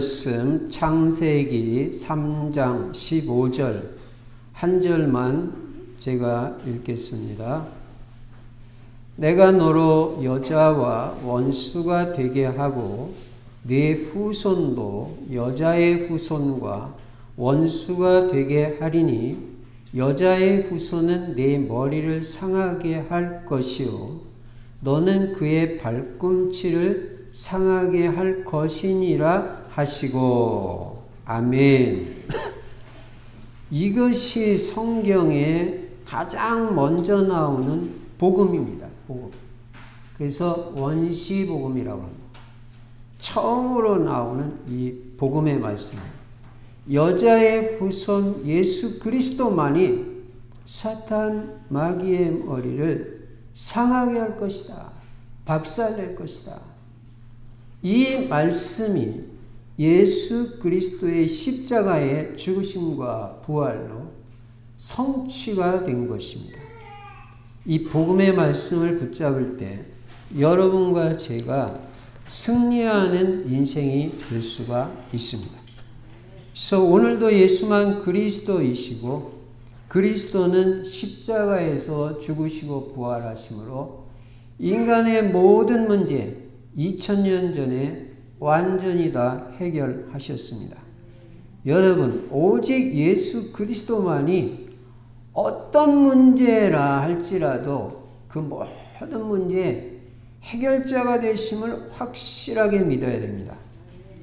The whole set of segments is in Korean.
말씀 창세기 3장 15절 한 절만 제가 읽겠습니다. 내가 너로 여자와 원수가 되게 하고 네 후손도 여자의 후손과 원수가 되게 하리니 여자의 후손은 네 머리를 상하게 할 것이요 너는 그의 발꿈치를 상하게 할 것이니라 하시고. 아멘. 이것이 성경에 가장 먼저 나오는 복음입니다. 복음. 그래서 원시복음이라고 합니다. 처음으로 나오는 이 복음의 말씀입니다. 여자의 후손 예수 그리스도만이 사탄 마귀의 머리를 상하게 할 것이다. 박살낼 것이다. 이 말씀이 예수 그리스도의 십자가의 죽으심과 부활로 성취가 된 것입니다. 이 복음의 말씀을 붙잡을 때 여러분과 제가 승리하는 인생이 될 수가 있습니다. 그래서 오늘도 예수만 그리스도이시고 그리스도는 십자가에서 죽으시고 부활하심으로 인간의 모든 문제 2000년 전에 완전히 다 해결하셨습니다. 여러분, 오직 예수 그리스도만이 어떤 문제라 할지라도 그 모든 문제의 해결자가 되심을 확실하게 믿어야 됩니다.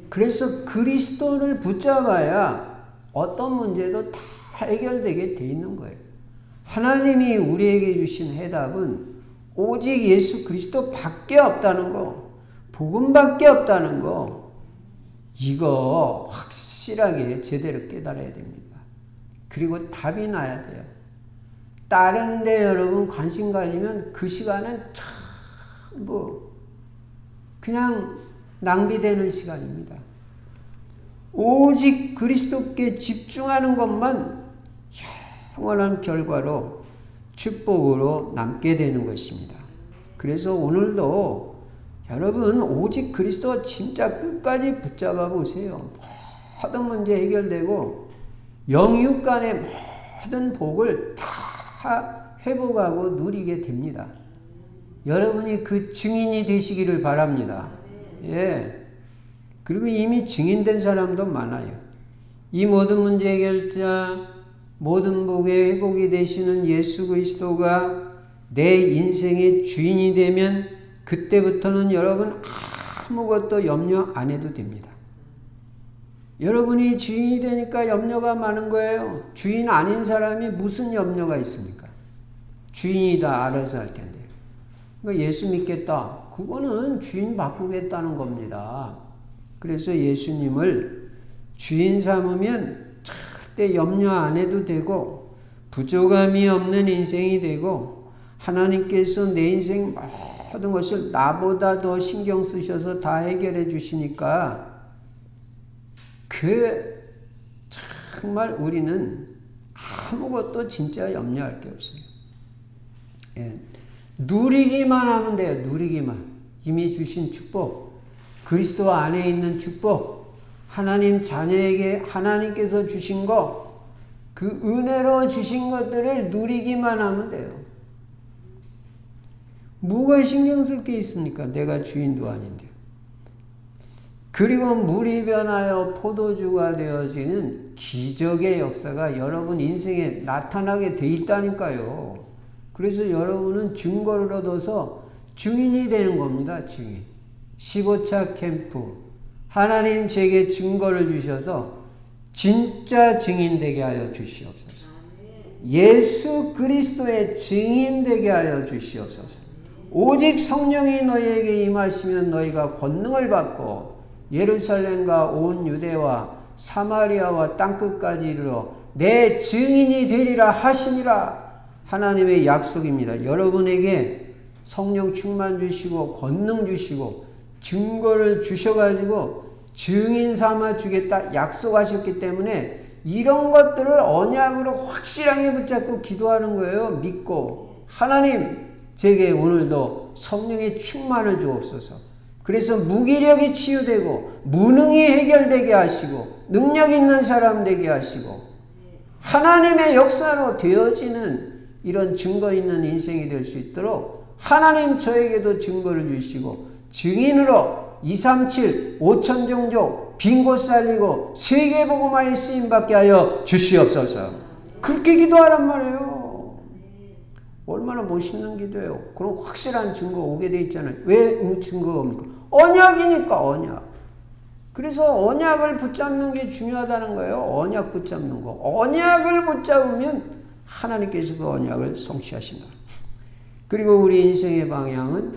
그래서 그리스도를 붙잡아야 어떤 문제도 다 해결되게 돼 있는 거예요. 하나님이 우리에게 주신 해답은 오직 예수 그리스도밖에 없다는 거, 복음밖에 없다는 거, 이거 확실하게 제대로 깨달아야 됩니다. 그리고 답이 나야 돼요. 다른 데 여러분 관심 가지면 그 시간은 전부 그냥 낭비되는 시간입니다. 오직 그리스도께 집중하는 것만 영원한 결과로 축복으로 남게 되는 것입니다. 그래서 오늘도 여러분 오직 그리스도 진짜 끝까지 붙잡아 보세요. 모든 문제 해결되고 영육 간의 모든 복을 다 회복하고 누리게 됩니다. 여러분이 그 증인이 되시기를 바랍니다. 예. 그리고 이미 증인된 사람도 많아요. 이 모든 문제 해결자, 모든 복의 회복이 되시는 예수 그리스도가 내 인생의 주인이 되면 그때부터는 여러분 아무것도 염려 안 해도 됩니다. 여러분이 주인이 되니까 염려가 많은 거예요. 주인 아닌 사람이 무슨 염려가 있습니까? 주인이다 알아서 할 텐데. 그러니까 예수 믿겠다. 그거는 주인 바꾸겠다는 겁니다. 그래서 예수님을 주인 삼으면 절대 염려 안 해도 되고 부족함이 없는 인생이 되고 하나님께서 내 인생 모든 것을 나보다 더 신경 쓰셔서 다 해결해 주시니까 정말 우리는 아무것도 진짜 염려할 게 없어요. 예. 누리기만 하면 돼요. 누리기만. 이미 주신 축복, 그리스도 안에 있는 축복, 하나님 자녀에게 하나님께서 주신 것, 그 은혜로 주신 것들을 누리기만 하면 돼요. 뭐가 신경 쓸 게 있습니까? 내가 주인도 아닌데. 그리고 물이 변하여 포도주가 되어지는 기적의 역사가 여러분 인생에 나타나게 돼 있다니까요. 그래서 여러분은 증거를 얻어서 증인이 되는 겁니다. 증인. 15차 캠프. 하나님 제게 증거를 주셔서 진짜 증인 되게 하여 주시옵소서. 예수 그리스도의 증인 되게 하여 주시옵소서. 오직 성령이 너희에게 임하시면 너희가 권능을 받고 예루살렘과 온 유대와 사마리아와 땅끝까지 이르러 내 증인이 되리라 하시니라. 하나님의 약속입니다. 여러분에게 성령 충만 주시고 권능 주시고 증거를 주셔가지고 증인 삼아 주겠다 약속하셨기 때문에 이런 것들을 언약으로 확실하게 붙잡고 기도하는 거예요. 믿고 하나님 제게 오늘도 성령의 충만을 주옵소서. 그래서 무기력이 치유되고 무능이 해결되게 하시고 능력 있는 사람 되게 하시고 하나님의 역사로 되어지는 이런 증거 있는 인생이 될 수 있도록 하나님 저에게도 증거를 주시고 증인으로 237 5천 종족 빈곳 살리고 세계복음화에 쓰임받게 하여 주시옵소서. 그렇게 기도하란 말이에요. 얼마나 멋있는 기도예요. 그럼 확실한 증거 오게 돼 있잖아요. 왜 증거가 옵니까? 언약이니까 언약. 그래서 언약을 붙잡는 게 중요하다는 거예요. 언약 붙잡는 거. 언약을 붙잡으면 하나님께서 그 언약을 성취하신다. 그리고 우리 인생의 방향은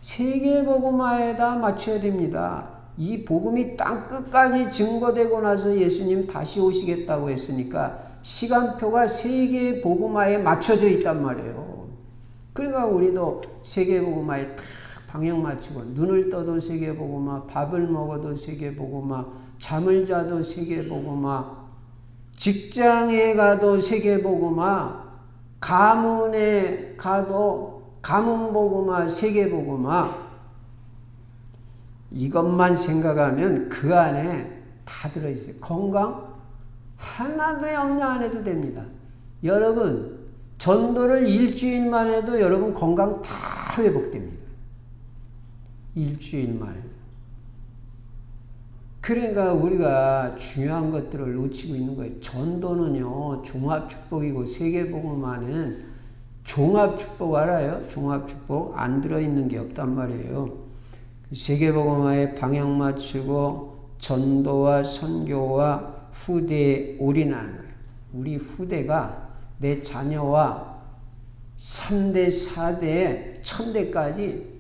세계복음화에다 맞춰야 됩니다. 이 복음이 땅끝까지 증거되고 나서 예수님 다시 오시겠다고 했으니까 시간표가 세계복음화에 맞춰져 있단 말이에요. 그러니까 우리도 세계복음화에 딱 방향 맞추고 눈을 떠도 세계복음화, 밥을 먹어도 세계복음화, 잠을 자도 세계복음화, 직장에 가도 세계복음화, 가문에 가도 가문복음화, 세계복음화. 이것만 생각하면 그 안에 다 들어있어요. 건강 하나도 염려 안 해도 됩니다. 여러분 전도를 일주일만 해도 여러분 건강 다 회복됩니다. 일주일만 해도. 그러니까 우리가 중요한 것들을 놓치고 있는 거예요. 전도는요 종합축복이고 세계복음화는 종합축복 알아요? 종합축복 안 들어있는 게 없단 말이에요. 세계복음화에 방향 맞추고 전도와 선교와 후대에 올인하는 거예요. 우리 후대가 내 자녀와 3대, 4대, 1000대까지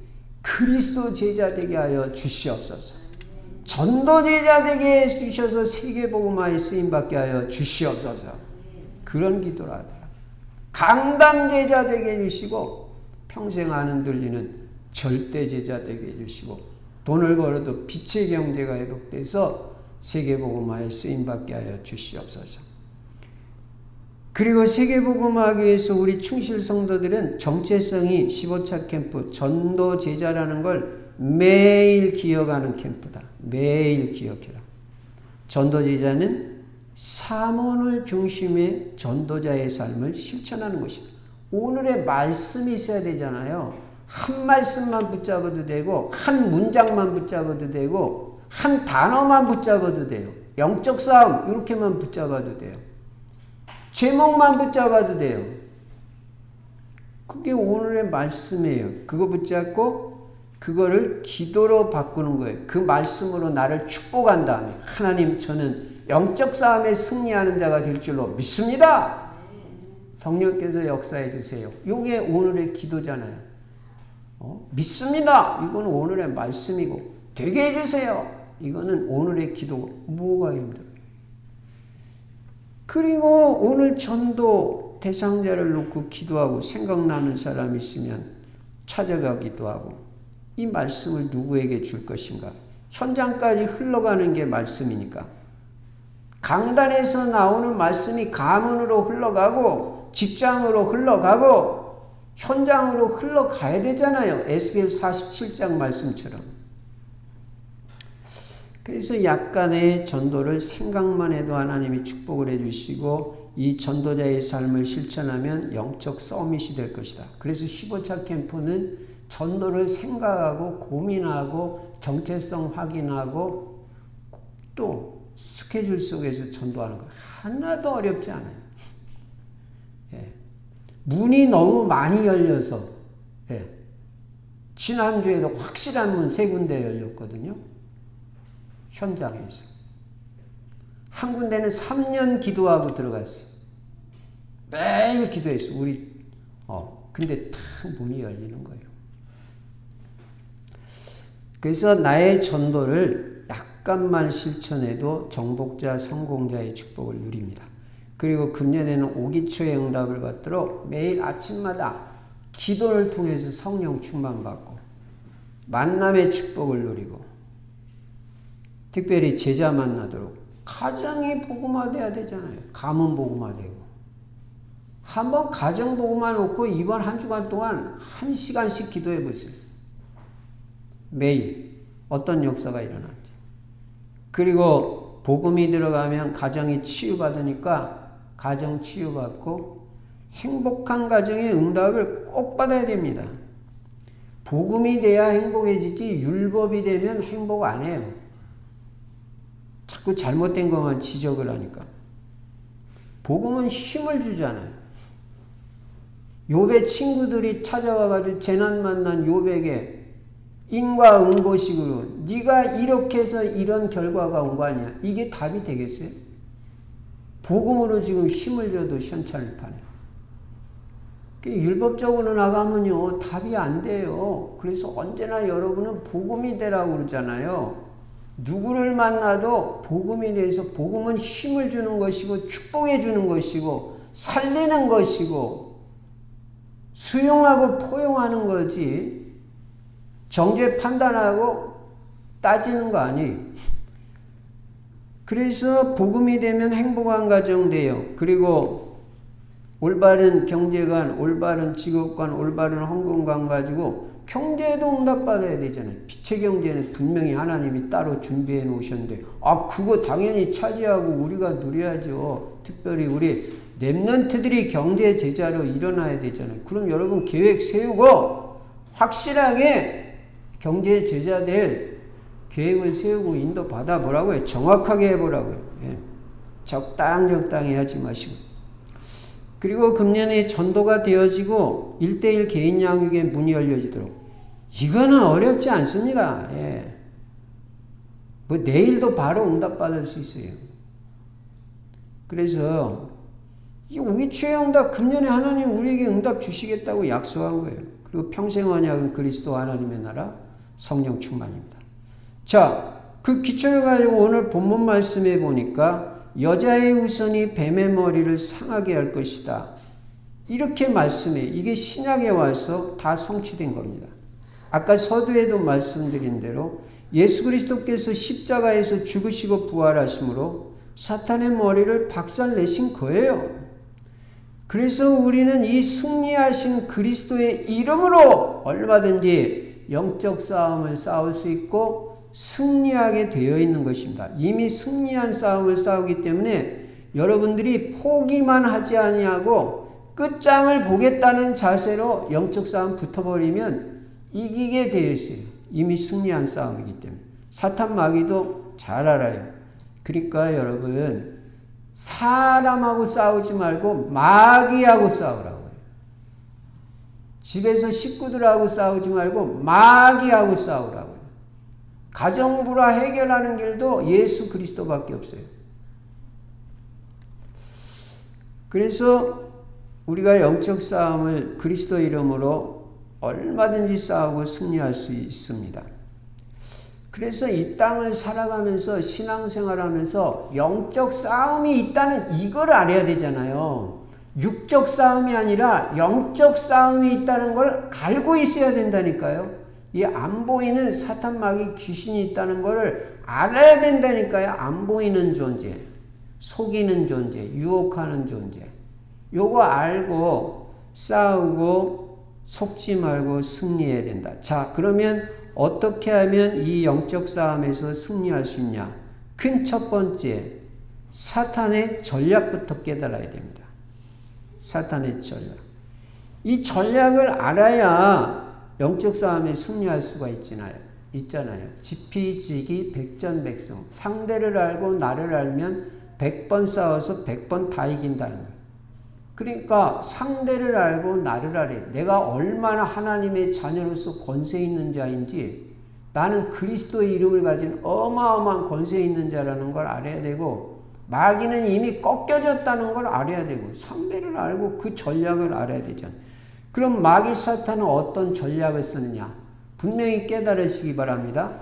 그리스도 제자 되게 하여 주시옵소서. 전도 제자 되게 해주셔서 세계복음화에 쓰임받게 하여 주시옵소서. 그런 기도를 하더라. 강단 제자 되게 해주시고 평생 안 흔들리는 절대 제자 되게 해주시고 돈을 벌어도 빛의 경제가 회복돼서 세계복음화에 쓰임받게 하여 주시옵소서. 그리고 세계복음화하기 위해서 우리 충실 성도들은 정체성이 15차 캠프 전도 제자라는 걸 매일 기억하는 캠프다. 매일 기억해라. 전도 제자는 사모를 중심의 전도자의 삶을 실천하는 것이다. 오늘의 말씀이 있어야 되잖아요. 한 말씀만 붙잡아도 되고 한 문장만 붙잡아도 되고 한 단어만 붙잡아도 돼요. 영적 싸움 이렇게만 붙잡아도 돼요. 제목만 붙잡아도 돼요. 그게 오늘의 말씀이에요. 그거 붙잡고 그거를 기도로 바꾸는 거예요. 그 말씀으로 나를 축복한 다음에 하나님 저는 영적 싸움에 승리하는 자가 될 줄로 믿습니다. 성령께서 역사해 주세요. 이게 오늘의 기도잖아요. 믿습니다. 이건 오늘의 말씀이고 되게 해주세요. 이거는 오늘의 기도고 뭐가 힘들어요. 그리고 오늘 전도 대상자를 놓고 기도하고 생각나는 사람이 있으면 찾아가기도 하고 이 말씀을 누구에게 줄 것인가. 현장까지 흘러가는 게 말씀이니까. 강단에서 나오는 말씀이 가문으로 흘러가고 직장으로 흘러가고 현장으로 흘러가야 되잖아요. 에스겔 47장 말씀처럼. 그래서 약간의 전도를 생각만 해도 하나님이 축복을 해주시고 이 전도자의 삶을 실천하면 영적 서밋이 될 것이다. 그래서 15차 캠프는 전도를 생각하고 고민하고 정체성 확인하고 또 스케줄 속에서 전도하는 거 하나도 어렵지 않아요. 예. 문이 너무 많이 열려서 지난주에도 확실한 문 3군데 열렸거든요. 현장에서. 한 군데는 3년 기도하고 들어갔어요. 매일 기도했어. 근데 탁 문이 열리는 거예요. 그래서 나의 전도를 약간만 실천해도 정복자, 성공자의 축복을 누립니다. 그리고 금년에는 오기초의 응답을 받도록 매일 아침마다 기도를 통해서 성령 충만받고 만남의 축복을 누리고 특별히 제자 만나도록 가정이 복음화돼야 되잖아요. 가문 복음화되고 한번 가정 복음화 놓고 이번 한 주간 동안 1시간씩 기도해 보세요. 매일 어떤 역사가 일어나는지. 그리고 복음이 들어가면 가정이 치유받으니까 가정 치유받고 행복한 가정의 응답을 꼭 받아야 됩니다. 복음이 돼야 행복해지지 율법이 되면 행복 안 해요. 자꾸 잘못된 것만 지적을 하니까. 복음은 힘을 주잖아요. 욥의 친구들이 찾아와가지고 재난 만난 욥에게 인과응보식으로 네가 이렇게 해서 이런 결과가 온 거 아니야. 이게 답이 되겠어요? 복음으로 지금 힘을 줘도 현찰을 파네요. 율법적으로 나가면요 답이 안 돼요. 그래서 언제나 여러분은 복음이 되라고 그러잖아요. 누구를 만나도 복음이 돼서 복음은 힘을 주는 것이고 축복해 주는 것이고 살리는 것이고 수용하고 포용하는 거지 정죄 판단하고 따지는 거 아니에요. 그래서 복음이 되면 행복한 가정 돼요. 그리고 올바른 경제관, 올바른 직업관, 올바른 헌금관 가지고 경제도 응답받아야 되잖아요. 빛의 경제는 분명히 하나님이 따로 준비해 놓으셨는데 그거 당연히 차지하고 우리가 누려야죠. 특별히 우리 렘넌트들이 경제 제자로 일어나야 되잖아요. 그럼 여러분 계획 세우고 확실하게 경제 제자 될 계획을 세우고 인도 받아보라고요. 정확하게 해보라고요. 예. 적당히 하지 마시고. 그리고 금년에 전도가 되어지고 1:1 개인 양육의 문이 열려지도록. 이거는 어렵지 않습니다. 예. 뭐 내일도 바로 응답받을 수 있어요. 그래서 이 오기초의 응답, 금년에 하나님 우리에게 응답 주시겠다고 약속한 거예요. 그리고 평생 언약은 그리스도 하나님의 나라 성령 충만입니다. 자, 그 기초를 가지고 오늘 본문 말씀해 보니까 여자의 후손이 뱀의 머리를 상하게 할 것이다. 이렇게 말씀해. 이게 신약에 와서 다 성취된 겁니다. 아까 서두에도 말씀드린 대로 예수 그리스도께서 십자가에서 죽으시고 부활하심으로 사탄의 머리를 박살내신 거예요. 그래서 우리는 이 승리하신 그리스도의 이름으로 얼마든지 영적 싸움을 싸울 수 있고 승리하게 되어 있는 것입니다. 이미 승리한 싸움을 싸우기 때문에 여러분들이 포기만 하지 아니하고 끝장을 보겠다는 자세로 영적 싸움 붙어버리면 이기게 되어 있어요. 이미 승리한 싸움이기 때문에. 사탄 마귀도 잘 알아요. 그러니까 여러분 사람하고 싸우지 말고 마귀하고 싸우라고요. 집에서 식구들하고 싸우지 말고 마귀하고 싸우라고요. 가정불화 해결하는 길도 예수 그리스도밖에 없어요. 그래서 우리가 영적 싸움을 그리스도 이름으로 얼마든지 싸우고 승리할 수 있습니다. 그래서 이 땅을 살아가면서 신앙생활하면서 영적 싸움이 있다는 이걸 알아야 되잖아요. 육적 싸움이 아니라 영적 싸움이 있다는 걸 알고 있어야 된다니까요. 이 안 보이는 사탄 마귀 귀신이 있다는 걸 알아야 된다니까요. 안 보이는 존재, 속이는 존재, 유혹하는 존재. 요거 알고 싸우고 속지 말고 승리해야 된다. 자, 그러면 어떻게 하면 이 영적 싸움에서 승리할 수 있냐? 큰 첫 번째, 사탄의 전략부터 깨달아야 됩니다. 사탄의 전략. 이 전략을 알아야 영적 싸움에 승리할 수가 있잖아요. 지피지기 백전백승. 상대를 알고 나를 알면 100번 싸워서 100번 다 이긴다는 거예요. 그러니까 상대를 알고 나를 알아야 돼. 내가 얼마나 하나님의 자녀로서 권세 있는 자인지, 나는 그리스도의 이름을 가진 어마어마한 권세 있는 자라는 걸 알아야 되고, 마귀는 이미 꺾여졌다는 걸 알아야 되고, 상대를 알고 그 전략을 알아야 되잖아요. 그럼 마귀 사탄은 어떤 전략을 쓰느냐? 분명히 깨달으시기 바랍니다.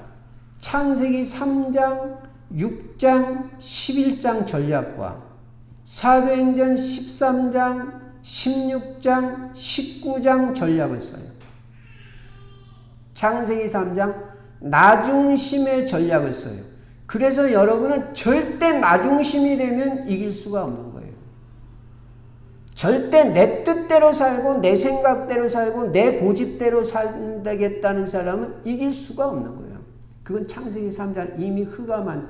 창세기 3장, 6장, 11장 전략과 사도행전 13장, 16장, 19장 전략을 써요. 창세기 3장 나중심의 전략을 써요. 그래서 여러분은 절대 나중심이 되면 이길 수가 없는 거예요. 절대 내 뜻대로 살고 내 생각대로 살고 내 고집대로 살겠다는 사람은 이길 수가 없는 거예요. 그건 창세기 3장 이미 흑암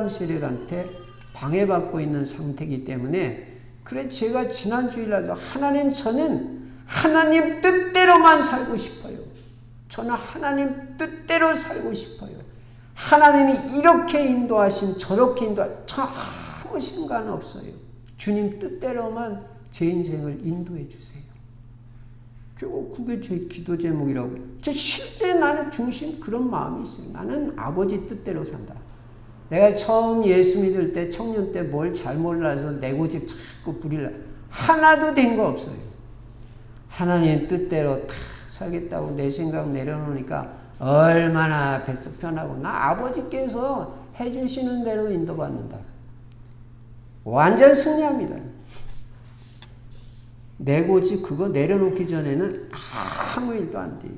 세력한테 방해받고 있는 상태이기 때문에 그래 제가 지난 주일날도 하나님 저는 하나님 뜻대로만 살고 싶어요. 저는 하나님 뜻대로 살고 싶어요. 하나님이 이렇게 인도하신 저렇게 인도하신 저 아무 상관없어요. 주님 뜻대로만 제 인생을 인도해 주세요. 그게 제 기도 제목이라고. 실제 나는 중심 그런 마음이 있어요. 나는 아버지 뜻대로 산다. 내가 처음 예수 믿을 때 청년 때 뭘 잘 몰라서 내 고집 자꾸 부리려 하나도 된 거 없어요. 하나님 뜻대로 다 살겠다고 내 생각 내려놓으니까 얼마나 뱃속 편하고 나 아버지께서 해주시는 대로 인도받는다. 완전 승리합니다. 내 고집 그거 내려놓기 전에는 아무 일도 안 돼요.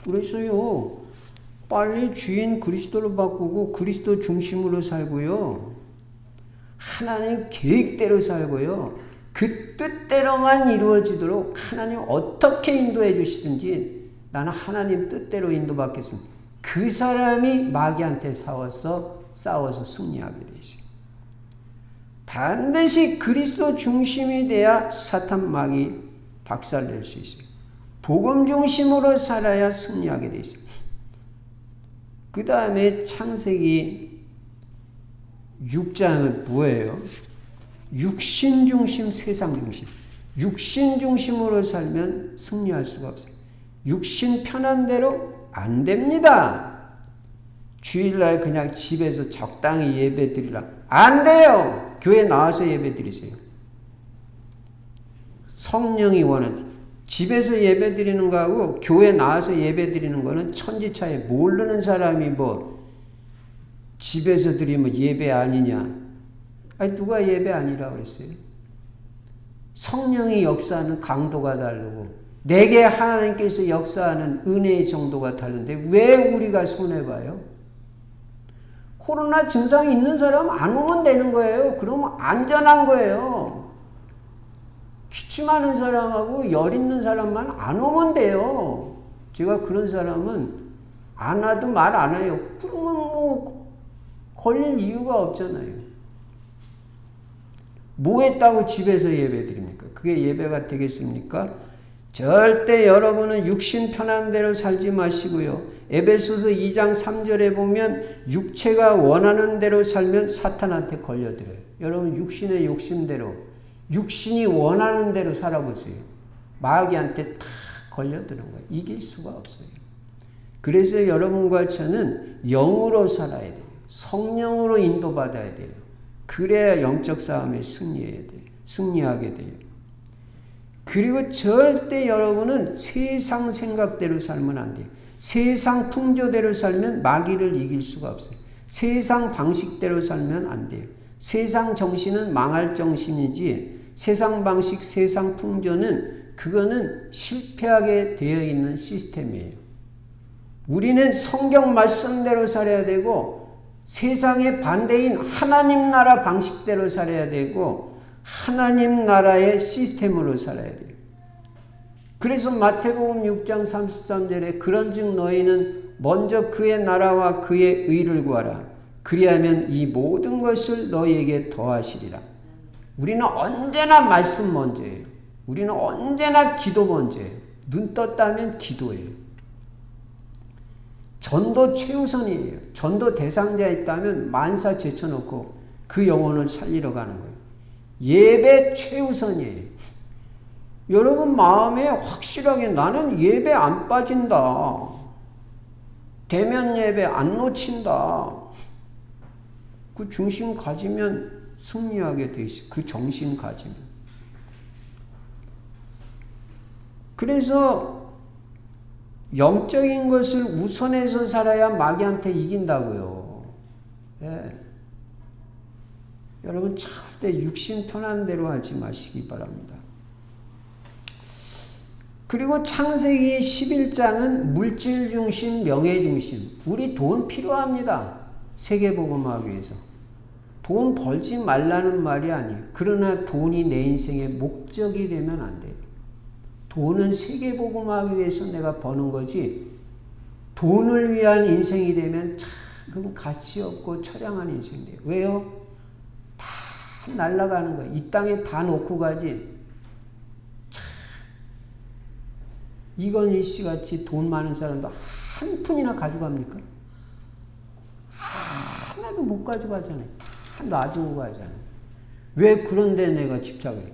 그래서요 빨리 주인 그리스도로 바꾸고 그리스도 중심으로 살고요. 하나님 계획대로 살고요. 그 뜻대로만 이루어지도록 하나님 어떻게 인도해 주시든지 나는 하나님 뜻대로 인도받겠습니다. 그 사람이 마귀한테 싸워서 승리하게 되어 있어요. 반드시 그리스도 중심이 돼야 사탄 마귀 박살낼 수 있어요. 복음 중심으로 살아야 승리하게 되어 있어요. 그 다음에 창세기 6장은 뭐예요? 육신 중심, 세상 중심. 육신 중심으로 살면 승리할 수가 없어요. 육신 편한 대로 안 됩니다. 주일날 그냥 집에서 적당히 예배 드리라. 안 돼요. 교회 나와서 예배 드리세요. 성령이 원하는 집에서 예배 드리는 거하고 교회 나와서 예배 드리는 거는 천지차이. 모르는 사람이 뭐 집에서 드리면 예배 아니냐. 아니 누가 예배 아니라고 그랬어요? 성령이 역사하는 강도가 다르고 내게 하나님께서 역사하는 은혜의 정도가 다른데 왜 우리가 손해봐요? 코로나 증상이 있는 사람 안 오면 되는 거예요. 그러면 안전한 거예요. 기침하는 사람하고 열 있는 사람만 안 오면 돼요. 제가 그런 사람은 안 와도 말 안 해요. 그러면 뭐 걸릴 이유가 없잖아요. 뭐 했다고 집에서 예배 드립니까? 그게 예배가 되겠습니까? 절대 여러분은 육신 편한 대로 살지 마시고요. 에베소서 2장 3절에 보면 육체가 원하는 대로 살면 사탄한테 걸려들어요. 여러분 육신의 욕심대로 육신이 원하는 대로 살아보세요. 마귀한테 다 걸려드는 거예요. 이길 수가 없어요. 그래서 여러분과 저는 영으로 살아야 돼요. 성령으로 인도받아야 돼요. 그래야 영적 싸움에 승리하게 돼요. 그리고 절대 여러분은 세상 생각대로 살면 안 돼요. 세상 풍조대로 살면 마귀를 이길 수가 없어요. 세상 방식대로 살면 안 돼요. 세상 정신은 망할 정신이지 세상 방식, 세상 풍조는 그거는 실패하게 되어 있는 시스템이에요. 우리는 성경 말씀대로 살아야 되고 세상의 반대인 하나님 나라 방식대로 살아야 되고 하나님 나라의 시스템으로 살아야 돼요. 그래서 마태복음 6장 33절에 그런즉 너희는 먼저 그의 나라와 그의 의를 구하라. 그리하면 이 모든 것을 너희에게 더하시리라. 우리는 언제나 말씀 먼저예요. 우리는 언제나 기도 먼저예요. 눈 떴다면 기도예요. 전도 최우선이에요. 전도 대상자 있다면 만사 제쳐놓고 그 영혼을 살리러 가는 거예요. 예배 최우선이에요. 여러분 마음에 확실하게 나는 예배 안 빠진다. 대면 예배 안 놓친다. 그 중심 가지면 승리하게 돼 있어요. 그 정신 가지면. 그래서 영적인 것을 우선해서 살아야 마귀한테 이긴다고요. 예. 여러분 절대 육신 편한 대로 하지 마시기 바랍니다. 그리고 창세기 11장은 물질 중심, 명예 중심. 우리 돈 필요합니다. 세계복음하기 위해서. 돈 벌지 말라는 말이 아니에요. 그러나 돈이 내 인생의 목적이 되면 안 돼요. 돈은 세계복음하기 위해서 내가 버는 거지 돈을 위한 인생이 되면 참 가치 없고 처량한 인생이 돼요. 왜요? 다 날아가는 거예요. 이 땅에 다 놓고 가지. 참, 이건희 씨 같이 돈 많은 사람도 한 푼이나 가져갑니까? 하나도 못 가져가잖아요. 다 놔두고 가잖아요. 왜 그런데 내가 집착을 해요?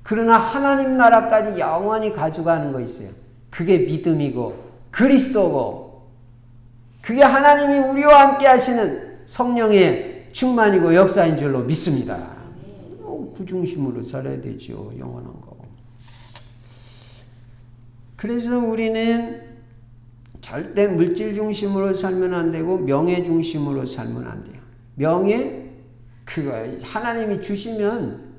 그러나 하나님 나라까지 영원히 가져가는 거 있어요. 그게 믿음이고 그리스도고 그게 하나님이 우리와 함께 하시는 성령의 충만이고 역사인 줄로 믿습니다. 그 중심으로 살아야 되죠. 영원한 거. 그래서 우리는 절대 물질 중심으로 살면 안 되고 명예 중심으로 살면 안 돼요. 명예? 그거 하나님이 주시면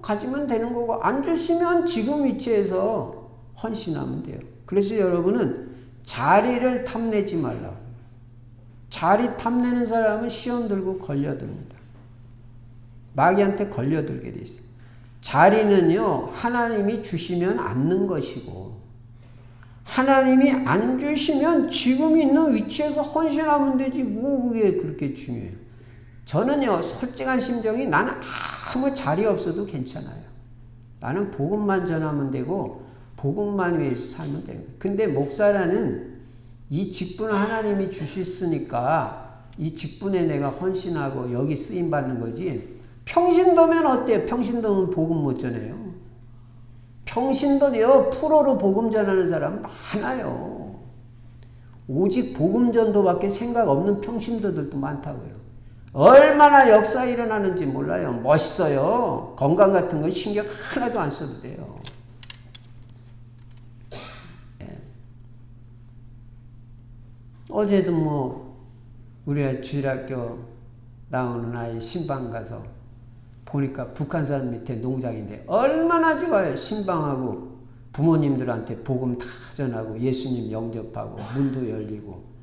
가지면 되는 거고 안 주시면 지금 위치에서 헌신하면 돼요. 그래서 여러분은 자리를 탐내지 말라고. 자리 탐내는 사람은 시험 들고 걸려듭니다. 마귀한테 걸려들게 돼 있어요. 자리는요, 하나님이 주시면 앉는 것이고, 하나님이 안 주시면 지금 있는 위치에서 헌신하면 되지, 뭐 그게 그렇게 중요해요. 저는요, 솔직한 심정이 나는 아무 자리 없어도 괜찮아요. 나는 복음만 전하면 되고, 복음만 위해서 살면 되는 거예요. 근데 목사라는 이 직분을 하나님이 주셨으니까 이 직분에 내가 헌신하고 여기 쓰임받는 거지. 평신도면 어때요? 평신도면 복음 못 전해요. 평신도요, 프로로 복음 전하는 사람 많아요. 오직 복음 전도밖에 생각 없는 평신도들도 많다고요. 얼마나 역사 일어나는지 몰라요. 멋있어요. 건강 같은 건 신경 하나도 안 써도 돼요. 예. 어제도 뭐 우리 주일학교 나오는 아이 신방 가서 보니까 북한 사람 밑에 농장인데 얼마나 좋아요. 신방하고 부모님들한테 복음 다 전하고 예수님 영접하고 문도 열리고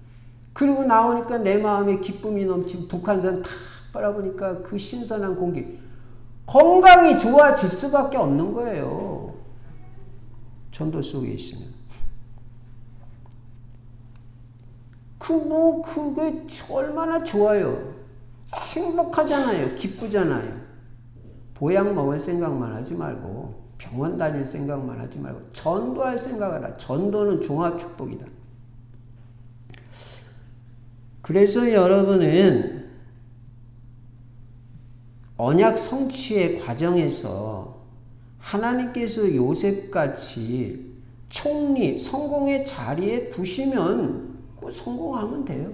그리고 나오니까 내 마음에 기쁨이 넘치고 북한산 탁 바라보니까 그 신선한 공기 건강이 좋아질 수밖에 없는 거예요. 전도 속에 있으면 그게 얼마나 좋아요. 행복하잖아요. 기쁘잖아요. 보약 먹을 생각만 하지 말고 병원 다닐 생각만 하지 말고 전도할 생각을 하라. 전도는 종합축복이다. 그래서 여러분은 언약 성취의 과정에서 하나님께서 요셉같이 총리, 성공의 자리에 두시면 성공하면 돼요.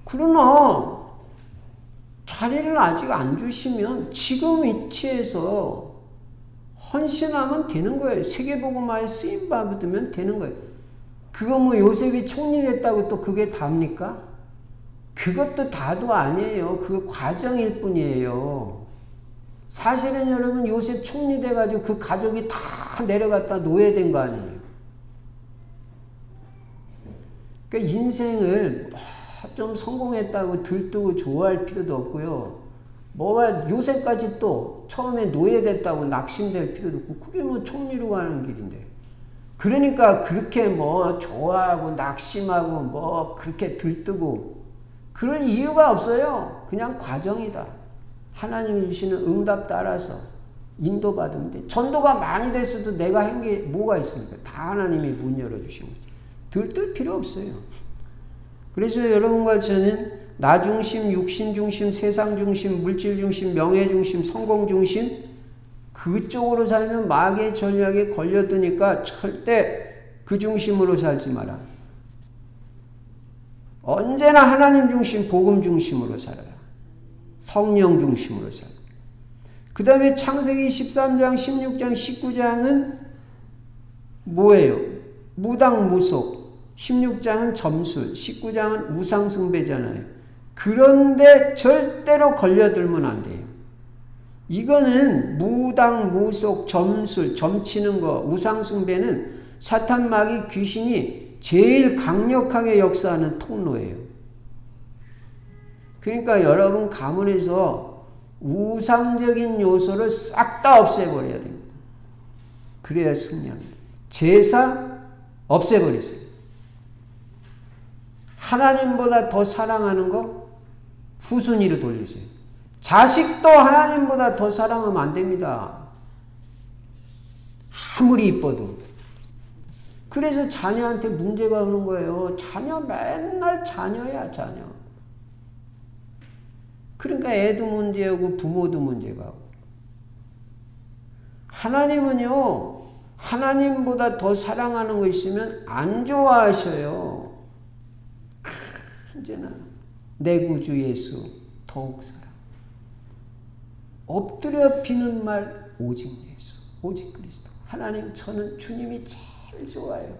그러나 자리를 아직 안 주시면 지금 위치에서 헌신하면 되는 거예요. 세계복음화에 쓰임받으면 되는 거예요. 그거 뭐 요셉이 총리 됐다고 또 그게 답니까? 그것도 다도 아니에요. 그거 과정일 뿐이에요. 사실은 여러분 요셉 총리 돼가지고 그 가족이 다 내려갔다 노예된 거 아니에요. 그러니까 인생을 좀 성공했다고 들뜨고 좋아할 필요도 없고요. 뭐가 요새까지 또 처음에 노예됐다고 낙심될 필요도 없고 그게 뭐 총리로 가는 길인데. 그러니까 그렇게 뭐 좋아하고 낙심하고 뭐 그렇게 들뜨고 그럴 이유가 없어요. 그냥 과정이다. 하나님이 주시는 응답 따라서 인도받으면 돼. 전도가 많이 됐어도 내가 한 게 뭐가 있습니까? 다 하나님이 문 열어주신 거죠. 들뜰 필요 없어요. 그래서 여러분과 저는 나 중심, 육신 중심, 세상 중심, 물질 중심, 명예 중심, 성공 중심 그쪽으로 살면 마귀의 전략에 걸려드니까 절대 그 중심으로 살지 마라. 언제나 하나님 중심, 복음 중심으로 살아라. 성령 중심으로 살아. 그 다음에 창세기 13장, 16장, 19장은 뭐예요? 무당무속. 16장은 점술, 19장은 우상숭배잖아요. 그런데 절대로 걸려들면 안 돼요. 이거는 무당, 무속, 점술, 점치는 거, 우상숭배는 사탄 마귀 귀신이 제일 강력하게 역사하는 통로예요. 그러니까 여러분 가문에서 우상적인 요소를 싹 다 없애버려야 됩니다. 그래야 승리합니다. 제사 없애버리세요. 하나님보다 더 사랑하는 거 후순위로 돌리세요. 자식도 하나님보다 더 사랑하면 안 됩니다. 아무리 이뻐도. 그래서 자녀한테 문제가 오는 거예요. 자녀 맨날 자녀야, 자녀. 그러니까 애도 문제고 부모도 문제가 오고. 하나님은요, 하나님보다 더 사랑하는 거 있으면 안 좋아하셔요. 이제는 내 구주 예수 더욱 사랑. 엎드려 비는 말 오직 예수, 오직 그리스도. 하나님, 저는 주님이 제일 좋아요.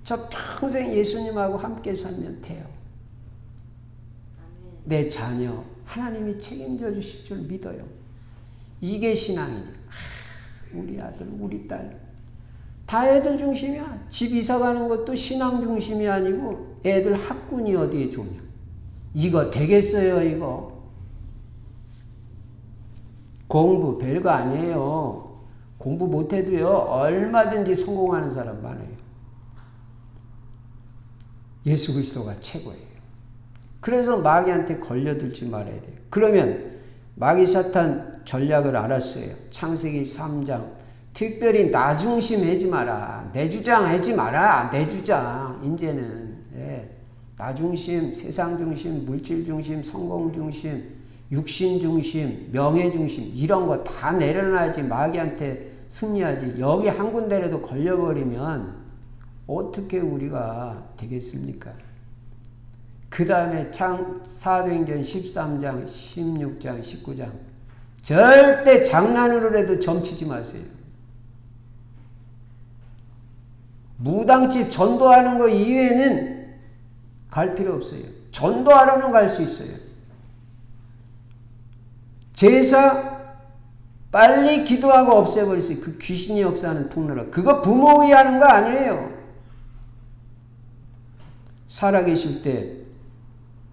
저 평생 예수님하고 함께 살면 돼요. 내 자녀 하나님이 책임져 주실 줄 믿어요. 이게 신앙이에요. 우리 아들, 우리 딸 다 애들 중심이야. 집 이사 가는 것도 신앙 중심이 아니고 애들 학군이 어디에 좋냐. 이거 되겠어요, 이거. 공부 별거 아니에요. 공부 못해도요, 얼마든지 성공하는 사람 많아요. 예수 그리스도가 최고예요. 그래서 마귀한테 걸려들지 말아야 돼요. 그러면 마귀 사탄 전략을 알았어요. 창세기 3장. 특별히 나 중심 하지 마라. 내 주장 하지 마라. 내 주장. 이제는 나 중심, 세상 중심, 물질 중심, 성공 중심, 육신 중심, 명예 중심 이런 거 다 내려놔야지 마귀한테 승리하지. 여기 한 군데라도 걸려버리면 어떻게 우리가 되겠습니까? 그 다음에 사도행전 13장, 16장, 19장. 절대 장난으로라도 점치지 마세요. 무당집 전도하는 거 이외에는 갈 필요 없어요. 전도하러는 갈 수 있어요. 제사 빨리 기도하고 없애버리세요. 그 귀신이 역사하는 통로라. 그거 부모 위하는 거 아니에요. 살아계실 때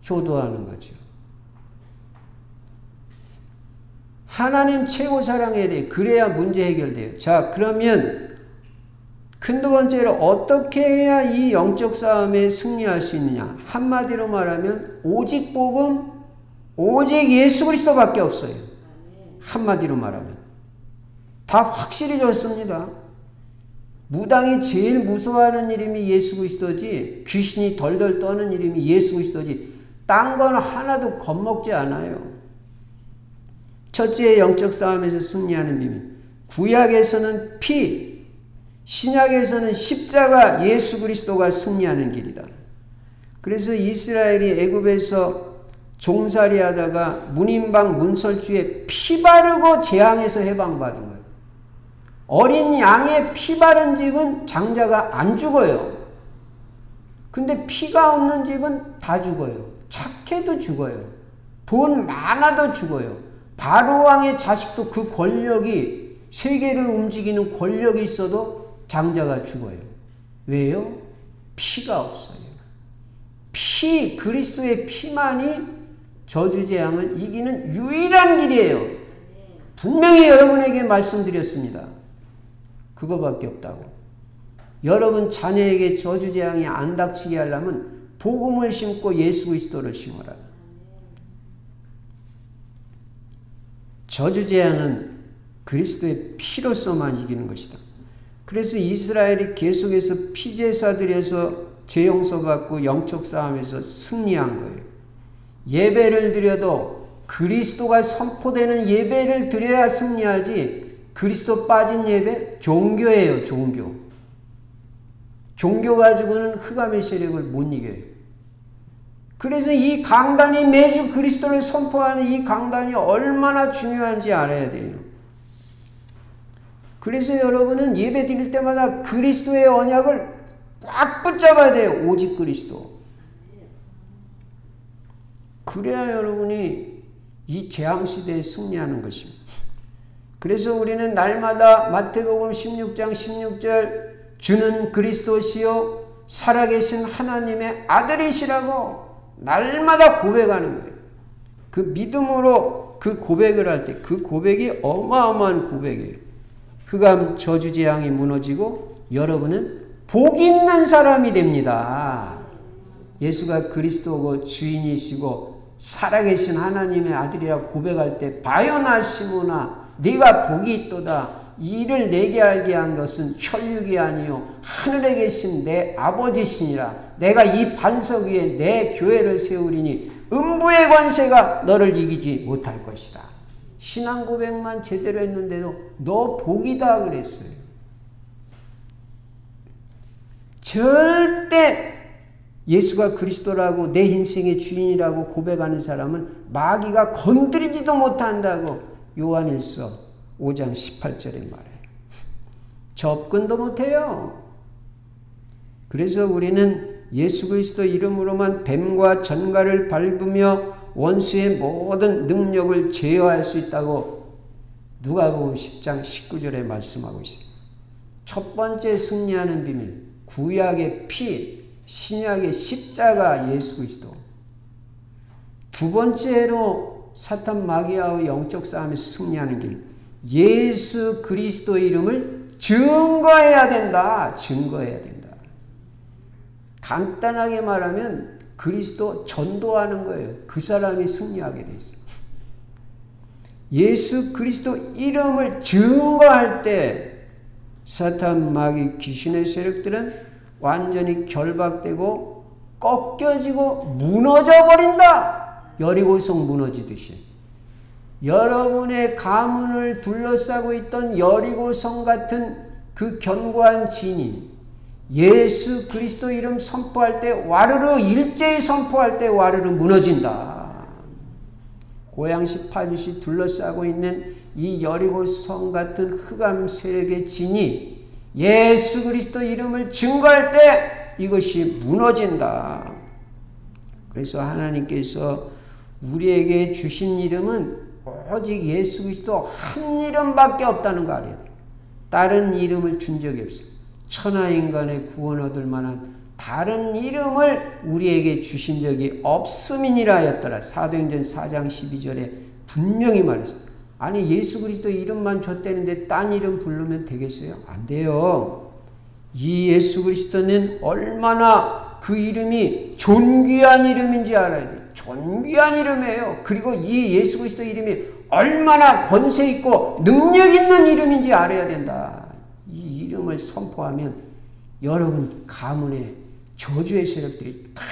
효도하는 거죠. 하나님 최고 사랑해야 돼요. 그래야 문제 해결돼요. 자, 그러면 큰 두 번째로 어떻게 해야 이 영적 싸움에 승리할 수 있느냐. 한마디로 말하면 오직 복음, 오직 예수 그리스도밖에 없어요. 한마디로 말하면. 다 확실히 좋습니다. 무당이 제일 무서워하는 이름이 예수 그리스도지, 귀신이 덜덜 떠는 이름이 예수 그리스도지, 딴 건 하나도 겁먹지 않아요. 첫째 영적 싸움에서 승리하는 비밀. 구약에서는 피, 신약에서는 십자가 예수 그리스도가 승리하는 길이다. 그래서 이스라엘이 애굽에서 종살이 하다가 문인방 문설주에 피 바르고 재앙에서 해방받은 거예요. 어린 양의 피 바른 집은 장자가 안 죽어요. 근데 피가 없는 집은 다 죽어요. 착해도 죽어요. 돈 많아도 죽어요. 바로왕의 자식도 그 권력이, 세계를 움직이는 권력이 있어도 장자가 죽어요. 왜요? 피가 없어요. 피, 그리스도의 피만이 저주재앙을 이기는 유일한 길이에요. 분명히 여러분에게 말씀드렸습니다. 그거밖에 없다고. 여러분 자녀에게 저주재앙이 안 닥치게 하려면 복음을 심고 예수 그리스도를 심어라. 저주재앙은 그리스도의 피로서만 이기는 것이다. 그래서 이스라엘이 계속해서 피제사 드려서 죄 용서받고 영적 싸움에서 승리한 거예요. 예배를 드려도 그리스도가 선포되는 예배를 드려야 승리하지, 그리스도 빠진 예배 종교예요. 종교. 종교 가지고는 흑암의 세력을 못 이겨요. 그래서 이 강단이 매주 그리스도를 선포하는 이 강단이 얼마나 중요한지 알아야 돼요. 그래서 여러분은 예배 드릴 때마다 그리스도의 언약을 꽉 붙잡아야 돼요. 오직 그리스도. 그래야 여러분이 이 재앙시대에 승리하는 것입니다. 그래서 우리는 날마다 마태복음 16장 16절 주는 그리스도시요 살아계신 하나님의 아들이시라고 날마다 고백하는 거예요. 그 믿음으로 그 고백을 할 때 그 고백이 어마어마한 고백이에요. 흑암 저주재앙이 무너지고 여러분은 복 있는 사람이 됩니다. 예수가 그리스도고 주인이시고 살아계신 하나님의 아들이라고 고백할 때 바요나 시모나 네가 복이 있도다. 이를 내게 알게 한 것은 혈육이 아니요 하늘에 계신 내 아버지시니라. 내가 이 반석 위에 내 교회를 세우리니 음부의 권세가 너를 이기지 못할 것이다. 신앙 고백만 제대로 했는데도 너 복이다 그랬어요. 절대 예수가 그리스도라고 내 인생의 주인이라고 고백하는 사람은 마귀가 건드리지도 못한다고 요한일서 5장 18절에 말해요. 접근도 못해요. 그래서 우리는 예수 그리스도 이름으로만 뱀과 전갈을 밟으며 원수의 모든 능력을 제어할 수 있다고 누가복음 10장 19절에 말씀하고 있어요. 첫 번째 승리하는 비밀, 구약의 피, 신약의 십자가 예수 그리스도. 두 번째로 사탄 마귀와의 영적 싸움에서 승리하는 길, 예수 그리스도 이름을 증거해야 된다. 증거해야 된다. 간단하게 말하면 그리스도 전도하는 거예요. 그 사람이 승리하게 돼 있어요. 예수 그리스도 이름을 증거할 때 사탄 마귀 귀신의 세력들은 완전히 결박되고 꺾여지고 무너져 버린다. 여리고성 무너지듯이. 여러분의 가문을 둘러싸고 있던 여리고성 같은 그 견고한 진이 예수 그리스도 이름 선포할 때 와르르, 일제히 선포할 때 와르르 무너진다. 고양시 파주시 둘러싸고 있는 이 여리고성 같은 흑암 세력의 진이 예수 그리스도 이름을 증거할 때 이것이 무너진다. 그래서 하나님께서 우리에게 주신 이름은 오직 예수 그리스도 한 이름밖에 없다는 거 알아야 돼요. 다른 이름을 준 적이 없어요. 천하인간의 구원 얻을 만한 다른 이름을 우리에게 주신 적이 없음이니라 하였더라. 사도행전 4장 12절에 분명히 말했어요. 아니 예수 그리스도 이름만 줬다는데 딴 이름 부르면 되겠어요? 안 돼요. 이 예수 그리스도는 얼마나 그 이름이 존귀한 이름인지 알아야 돼요. 존귀한 이름이에요. 그리고 이 예수 그리스도 이름이 얼마나 권세 있고 능력 있는 이름인지 알아야 된다. 이 이름을 선포하면 여러분 가문의 저주의 세력들이 다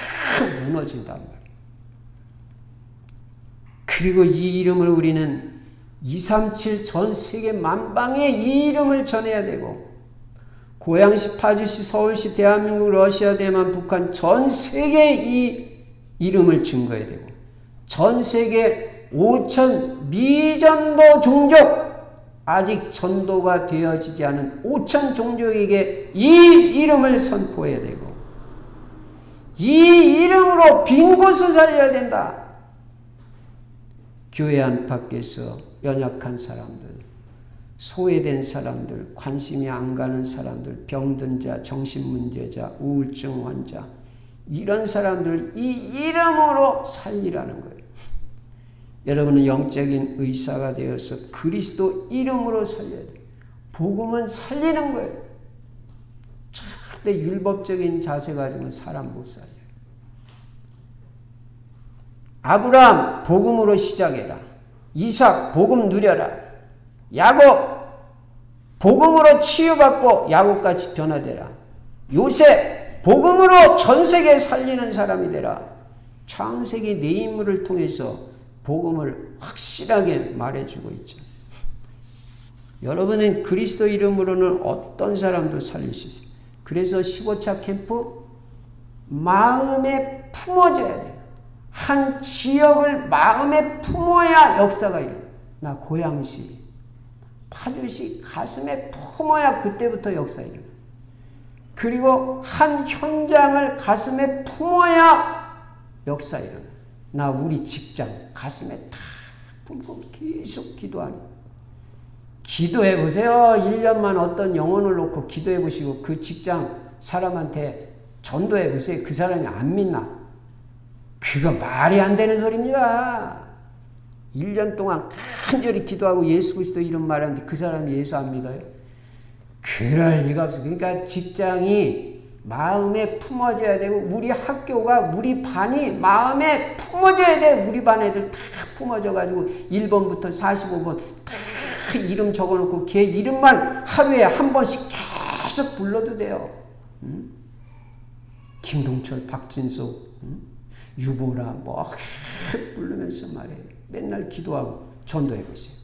무너진단 말이에요. 그리고 이 이름을 우리는 237 전 세계 만방에 이 이름을 전해야 되고 고양시, 파주시, 서울시, 대한민국, 러시아, 대만, 북한 전 세계에 이 이름을 증거해야 되고 전 세계 5천 미전도 종족 아직 전도가 되어지지 않은 5천 종족에게 이 이름을 선포해야 되고 이 이름으로 빈 곳을 살려야 된다. 교회 안팎에서 연약한 사람들, 소외된 사람들, 관심이 안 가는 사람들, 병든 자, 정신문제자, 우울증 환자 이런 사람들 이 이름으로 살리라는 거예요. 여러분은 영적인 의사가 되어서 그리스도 이름으로 살려야 돼요. 복음은 살리는 거예요. 절대 율법적인 자세 가지고는 사람 못 살려요. 아브라함 복음으로 시작해라. 이삭 복음 누려라. 야곱 복음으로 치유받고 야곱같이 변화되라. 요셉 복음으로 전세계 살리는 사람이 되라. 창세기 네 인물을 통해서 복음을 확실하게 말해주고 있죠. 여러분은 그리스도 이름으로는 어떤 사람도 살릴 수 있어요. 그래서 15차 캠프 마음에 품어져야 돼요. 한 지역을 마음에 품어야 역사가 일어나요. 나 고양시, 파주시 가슴에 품어야 그때부터 역사가 일어나요. 그리고 한 현장을 가슴에 품어야 역사가 일어나요. 나 우리 직장 가슴에 탁 품고 계속 기도하니 기도해 보세요. 1년만 어떤 영혼을 놓고 기도해 보시고 그 직장 사람한테 전도해 보세요. 그 사람이 안 믿나? 그거 말이 안 되는 소리입니다. 1년 동안 간절히 기도하고 예수 그리스도 이름 말하는데 그 사람이 예수 안 믿어요? 그럴 리가 없어요. 그러니까 직장이 마음에 품어져야 되고 우리 학교가 우리 반이 마음에 품어져야 돼. 우리 반 애들 다 품어져가지고 1번부터 45번 다 이름 적어놓고 걔 이름만 하루에 한 번씩 계속 불러도 돼요. 김동철, 박진숙, 유보라 뭐 부르면서 말해. 맨날 기도하고 전도해보세요.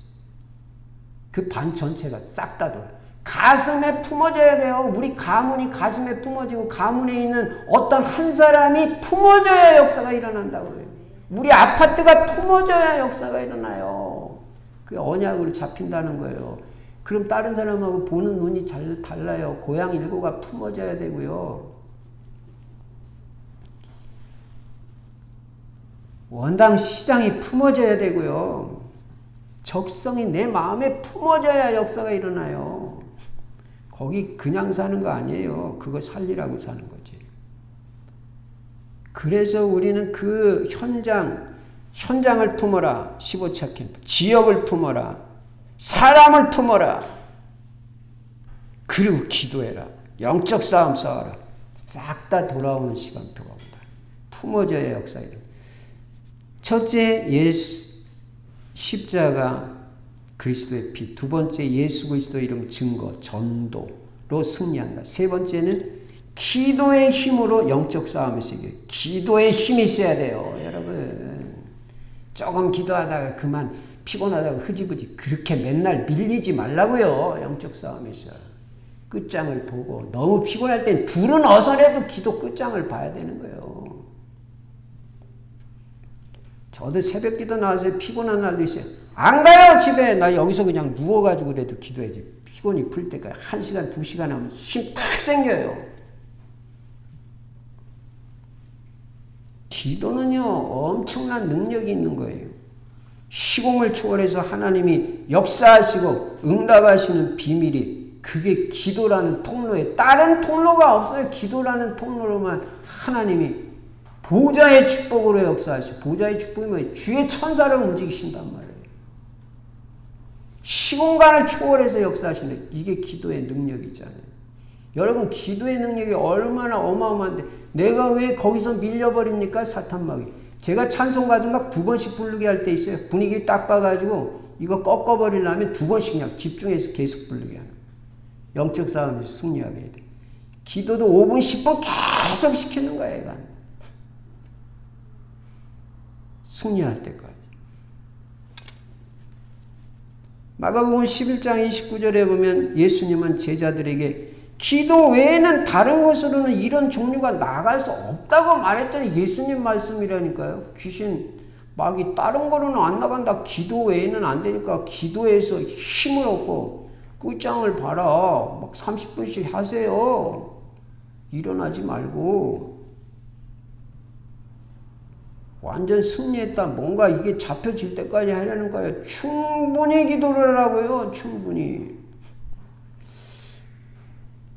그 반 전체가 싹 다 돌아. 가슴에 품어져야 돼요. 우리 가문이 가슴에 품어지고 가문에 있는 어떤 한 사람이 품어져야 역사가 일어난다고요. 우리 아파트가 품어져야 역사가 일어나요. 그게 언약으로 잡힌다는 거예요. 그럼 다른 사람하고 보는 눈이 잘 달라요. 고향 일고가 품어져야 되고요. 원당 시장이 품어져야 되고요. 적성이 내 마음에 품어져야 역사가 일어나요. 거기 그냥 사는 거 아니에요. 그거 살리라고 사는 거지. 그래서 우리는 그 현장을 품어라. 15차 캠프. 지역을 품어라. 사람을 품어라. 그리고 기도해라. 영적 싸움 싸워라. 싹 다 돌아오는 시간 들어옵니다. 품어져야 역사가 일어납니다. 첫째, 십자가 그리스도의 피. 두 번째, 예수 그리스도 이름 증거, 전도로 승리한다. 세 번째는 기도의 힘으로 영적 싸움에서 이겨요. 기도의 힘이 있어야 돼요. 여러분. 조금 기도하다가 그만 피곤하다가 흐지부지 그렇게 맨날 밀리지 말라고요. 영적 싸움에서. 끝장을 보고 너무 피곤할 땐 둘은 어서라도 기도 끝장을 봐야 되는 거예요. 저도 새벽 기도 나와서 피곤한 날도 있어요. 안 가요 집에. 나 여기서 그냥 누워가지고 그래도 기도해야지. 피곤이 풀 때까지 1시간 2시간 하면 힘 탁 생겨요. 기도는요 엄청난 능력이 있는 거예요. 시공을 초월해서 하나님이 역사하시고 응답하시는 비밀이 그게 기도라는 통로에 다른 통로가 없어요. 기도라는 통로로만 하나님이 보좌의 축복으로 역사하시고 보좌의 축복이 뭐예요? 주의 천사를 움직이신단 말이에요. 시공간을 초월해서 역사하신다. 이게 기도의 능력이잖아요. 여러분 기도의 능력이 얼마나 어마어마한데 내가 왜 거기서 밀려버립니까? 사탄막이. 제가 찬송 가도 막 2번씩 부르게 할 때 있어요. 분위기 딱 봐가지고 이거 꺾어버리려면 2번씩 그냥 집중해서 계속 부르게 하는. 영적 싸움에서 승리하게 해야 돼. 기도도 5분 10분 계속 시키는 거야 얘가. 승리할 때까지. 마가복음 11장 29절에 보면 예수님은 제자들에게 기도 외에는 다른 것으로는 이런 종류가 나갈 수 없다고 말했더니 예수님 말씀이라니까요. 귀신 막이 다른 거로는 안 나간다. 기도 외에는 안 되니까 기도해서 힘을 얻고 끝장을 봐라. 막 30분씩 하세요. 일어나지 말고. 완전 승리했다. 뭔가 이게 잡혀질 때까지 하려는 거예요. 충분히 기도를 하라고요. 충분히.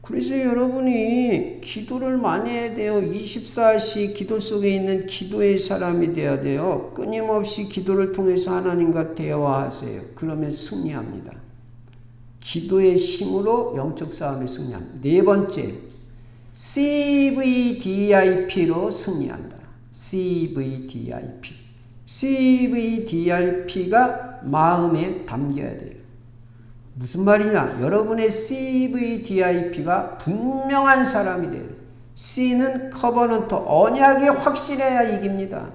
그래서 여러분이 기도를 많이 해야 돼요. 24시 기도 속에 있는 기도의 사람이 돼야 돼요. 끊임없이 기도를 통해서 하나님과 대화하세요. 그러면 승리합니다. 기도의 힘으로 영적 싸움에 승리합니다. 네 번째, CVDIP로 승리한다. CVDIP. CVDIP가 마음에 담겨야 돼요. 무슨 말이냐? 여러분의 CVDIP가 분명한 사람이 돼요. C는 커버넌트, 언약이 확실해야 이깁니다.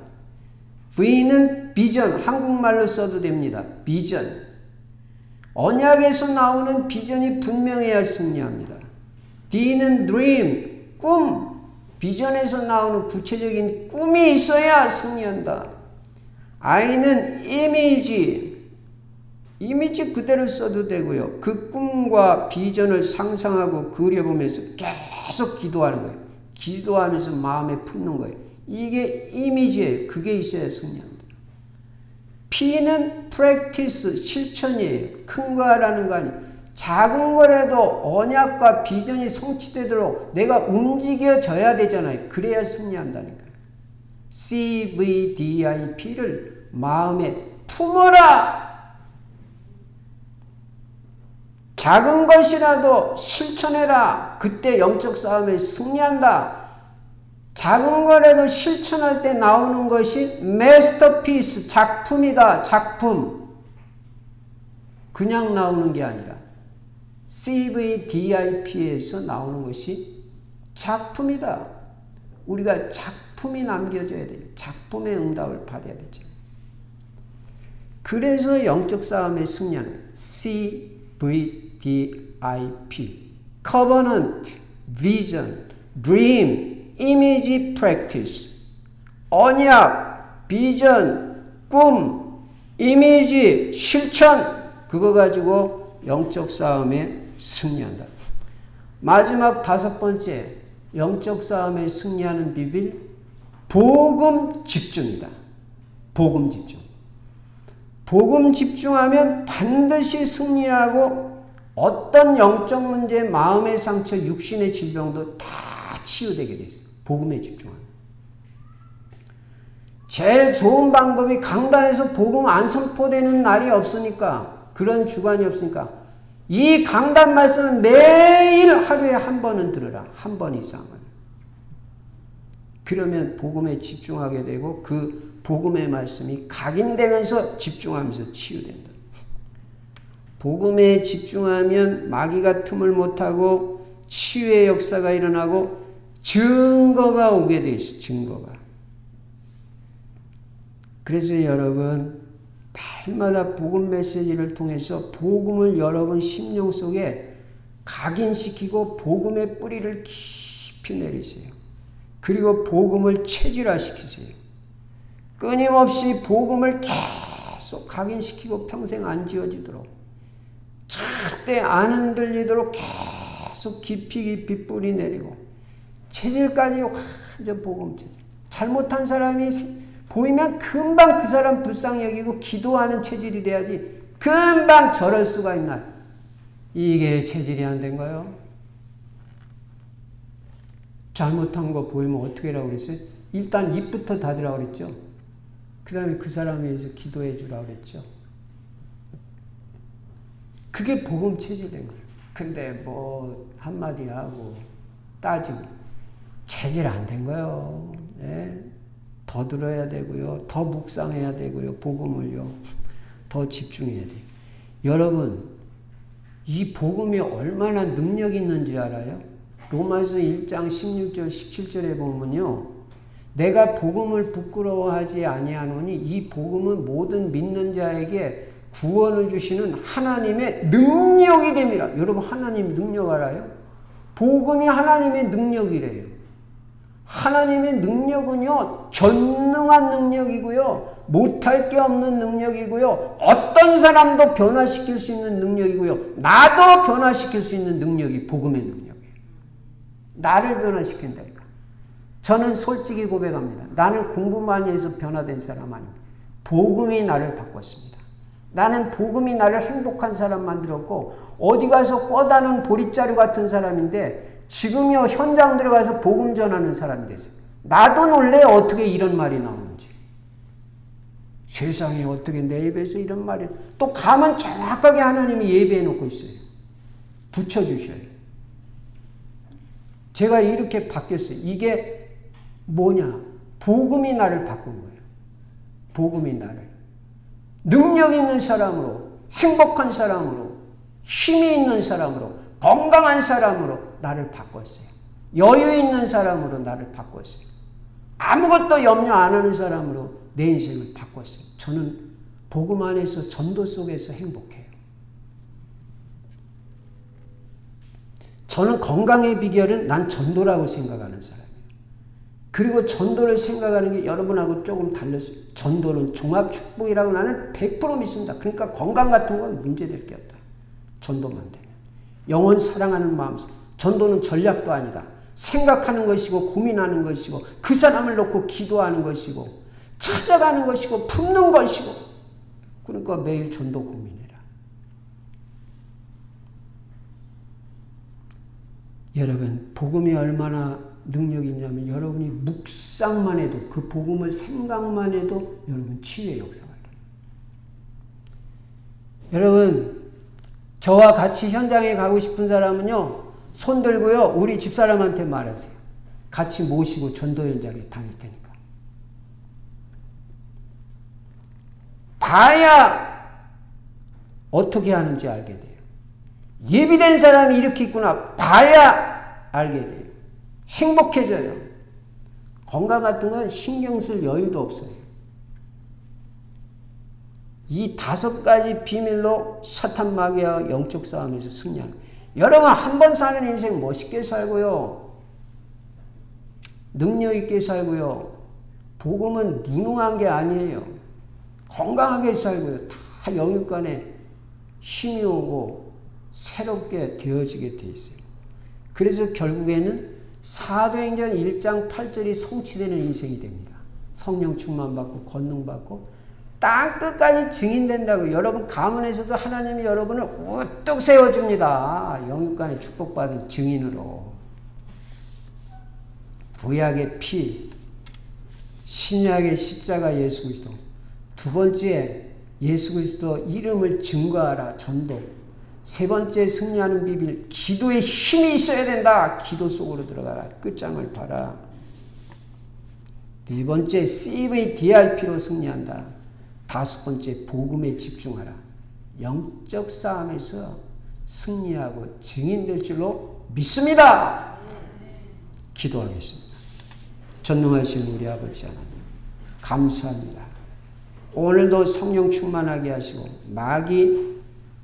V는 비전, 한국말로 써도 됩니다. 비전. 언약에서 나오는 비전이 분명해야 승리합니다. D는 dream, 꿈. 비전에서 나오는 구체적인 꿈이 있어야 승리한다. I는 이미지 그대로 써도 되고요. 그 꿈과 비전을 상상하고 그려보면서 계속 기도하는 거예요. 기도하면서 마음에 품는 거예요. 이게 이미지예요. 그게 있어야 승리합니다. P는 practice, 실천이에요. 큰 거 하라는 거 아니에요. 작은 거라도 언약과 비전이 성취되도록 내가 움직여져야 되잖아요. 그래야 승리한다니까요. CVDIP를 마음에 품어라. 작은 것이라도 실천해라. 그때 영적 싸움에 승리한다. 작은 거라도 실천할 때 나오는 것이 마스터피스, 작품이다. 작품. 그냥 나오는 게 아니라 CVDIP에서 나오는 것이 작품이다. 우리가 작품이 남겨져야 돼요. 작품의 응답을 받아야 되죠. 그래서 영적 싸움에 승리하는 CVDIP, Covenant, Vision, Dream, Image Practice, 언약, 비전, 꿈, 이미지, 실천, 그거 가지고 영적 싸움에 승리한다. 마지막 5번째, 영적 싸움에 승리하는 비밀, 복음 집중이다. 복음 집중. 복음 집중하면 반드시 승리하고 어떤 영적 문제, 마음의 상처, 육신의 질병도 다 치유되게 돼 있어요. 복음에 집중하면. 제일 좋은 방법이 강단에서 복음 안 선포되는 날이 없으니까, 그런 주간이 없으니까 이 강단 말씀은 매일 하루에 한 번은 들으라. 한 번 이상은. 그러면 복음에 집중하게 되고 그 복음의 말씀이 각인되면서 집중하면서 치유된다. 복음에 집중하면 마귀가 틈을 못하고 치유의 역사가 일어나고 증거가 오게 돼 있어. 증거가. 그래서 여러분 날마다 복음 메시지를 통해서 복음을 여러분 심령 속에 각인시키고 복음의 뿌리를 깊이 내리세요. 그리고 복음을 체질화시키세요. 끊임없이 복음을 계속 각인시키고 평생 안 지워지도록, 절대 안 흔들리도록 계속 깊이 뿌리 내리고 체질까지 완전 복음 체질. 잘못한 사람이 보이면 금방 그 사람 불쌍히 여기고 기도하는 체질이 돼야지 금방 저럴 수가 있나. 이게 체질이 안 된 거예요. 잘못한 거 보이면 어떻게 하라고 그랬어요? 일단 입부터 닫으라고 그랬죠. 그 다음에 그 사람에 의해서 기도해 주라고 그랬죠. 그게 복음 체질된 거예요. 근데 뭐 한마디 하고 따지고 체질 안 된 거예요. 네. 더 들어야 되고요. 더 묵상해야 되고요. 복음을요. 더 집중해야 돼요. 여러분, 이 복음이 얼마나 능력 있는지 알아요? 로마서 1장 16절 17절에 보면요. 내가 복음을 부끄러워하지 아니하노니 이 복음은 모든 믿는 자에게 구원을 주시는 하나님의 능력이 됨이라. 여러분 하나님 능력 알아요? 복음이 하나님의 능력이래요. 하나님의 능력은요, 전능한 능력이고요, 못할 게 없는 능력이고요, 어떤 사람도 변화시킬 수 있는 능력이고요, 나도 변화시킬 수 있는 능력이 복음의 능력이에요. 나를 변화시킨다니까. 저는 솔직히 고백합니다. 나는 공부 많이 해서 변화된 사람 아닙니다. 복음이 나를 바꿨습니다. 나는 복음이 나를 행복한 사람 만들었고, 어디 가서 꿔다는 보릿자루 같은 사람인데 지금요 현장 들어가서 복음 전하는 사람이 됐어요. 나도 놀래요. 어떻게 이런 말이 나오는지. 세상에 어떻게 내 입에서 이런 말이. 또 가면 정확하게 하나님이 예배해 놓고 있어요. 붙여주셔요. 제가 이렇게 바뀌었어요. 이게 뭐냐. 복음이 나를 바꾼 거예요. 복음이 나를 능력 있는 사람으로, 행복한 사람으로, 힘이 있는 사람으로, 건강한 사람으로 나를 바꿨어요. 여유 있는 사람으로 나를 바꿨어요. 아무것도 염려 안 하는 사람으로 내 인생을 바꿨어요. 저는 복음 안에서 전도 속에서 행복해요. 저는 건강의 비결은 난 전도라고 생각하는 사람이에요. 그리고 전도를 생각하는 게 여러분하고 조금 달랐어요. 전도는 종합축복이라고 나는 100% 믿습니다. 그러니까 건강 같은 건 문제될 게 없다. 전도만 되면. 영혼 사랑하는 마음. 전도는 전략도 아니다. 생각하는 것이고 고민하는 것이고 그 사람을 놓고 기도하는 것이고 찾아가는 것이고 품는 것이고. 그러니까 매일 전도 고민해라. 여러분 복음이 얼마나 능력이 있냐면 여러분이 묵상만 해도 그 복음을 생각만 해도 여러분 치유의 역사가 일어나요. 여러분 저와 같이 현장에 가고 싶은 사람은요, 손 들고요, 우리 집사람한테 말하세요. 같이 모시고 전도 현장에 다닐 테니까. 봐야 어떻게 하는지 알게 돼요. 예비된 사람이 이렇게 있구나 봐야 알게 돼요. 행복해져요. 건강 같은 건 신경 쓸 여유도 없어요. 이 5가지 비밀로 사탄 마귀와 영적 싸움에서 승리하는 거예요. 여러분 한 번 사는 인생 멋있게 살고요. 능력 있게 살고요. 복음은 무능한 게 아니에요. 건강하게 살고요. 다 영육간에 힘이 오고 새롭게 되어지게 돼 있어요. 그래서 결국에는 사도행전 1장 8절이 성취되는 인생이 됩니다. 성령 충만받고 권능받고 땅 끝까지 증인된다고. 여러분 가문에서도 하나님이 여러분을 우뚝 세워줍니다. 영육간에 축복받은 증인으로. 구약의 피, 신약의 십자가 예수 그리스도. 2번째 예수 그리스도 이름을 증거하라. 전도. 3번째 승리하는 비밀, 기도에 힘이 있어야 된다. 기도 속으로 들어가라. 끝장을 봐라. 4번째 CVDRP로 승리한다. 5번째 복음에 집중하라. 영적 싸움에서 승리하고 증인될 줄로 믿습니다. 기도하겠습니다. 전능하신 우리 아버지 하나님 감사합니다. 오늘도 성령 충만하게 하시고 마귀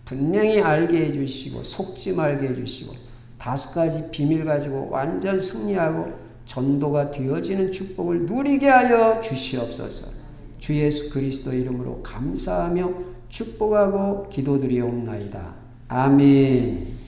분명히 알게 해주시고 속지 말게 해주시고 5가지 비밀 가지고 완전 승리하고 전도가 되어지는 축복을 누리게 하여 주시옵소서. 주 예수 그리스도 이름으로 감사하며 축복하고 기도드리옵나이다. 아멘.